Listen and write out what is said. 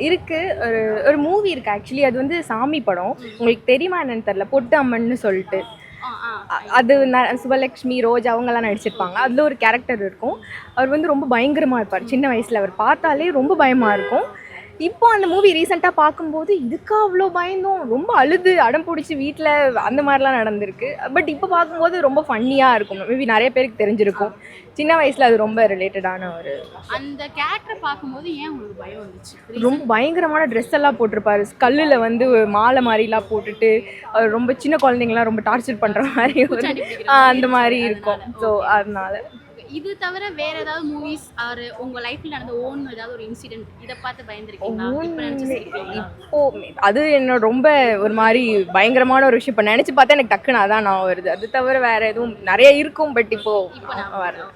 இருக்கு. ஒரு ஒரு மூவி இருக்கு ஆக்சுவலி. அது வந்து சாமி படம். உங்களுக்கு தெரியுமா என்னன்னு தெரியல. பொட்டு அம்மன்னு சொல்லிட்டு. அது சுபலக்ஷ்மி, ரோஜ் அவங்கெல்லாம் நடிச்சிருப்பாங்க. அதில் ஒரு கேரக்டர் இருக்கும். அவர் வந்து ரொம்ப பயங்கரமாக இருப்பார். சின்ன வயசில் அவர் பார்த்தாலே ரொம்ப பயமாக இருக்கும். இப்போ அந்த மூவி ரீசெண்டாக பார்க்கும்போது இதுக்கா அவ்வளோ பயந்தோம், ரொம்ப அழுது அடம் பிடிச்சி வீட்டில் அந்த மாதிரிலாம் நடந்திருக்கு. பட் இப்போ பார்க்கும்போது ரொம்ப ஃபன்னியாக இருக்கும். மேபி நிறைய பேருக்கு தெரிஞ்சிருக்கும். சின்ன வயசில் அது ரொம்ப ரிலேட்டடான ஒரு அந்த கேரக்டர் பார்க்கும்போது ஏன் உங்களுக்கு பயம் வந்துச்சு? ரொம்ப பயங்கரமான ட்ரெஸ் எல்லாம் போட்டிருப்பாரு. கல்லில் வந்து மாலை மாதிரிலாம் போட்டுட்டு ரொம்ப சின்ன குழந்தைங்களாம் ரொம்ப டார்ச்சர் பண்ணுற மாதிரி ஒரு அந்த மாதிரி இருக்கும். ஸோ அதனால இது தவிர வேற ஏதாவது மூவிஸ் ஆர் உங்க லைஃப்ல நடந்த ஓன் ஏதாவது ஒரு இன்சிடென்ட் இதை பார்த்து பயந்துருக்கீங்களா? இப்போ நினைச்சு இப்போ அது என்னோட ரொம்ப ஒரு மாதிரி பயங்கரமான ஒரு விஷயம். இப்போ நினைச்சு பார்த்தா எனக்கு டக்குன்னு அதான் நான் வருது. அது தவிர வேற எதுவும் நிறைய இருக்கும். பட் இப்போ வரல.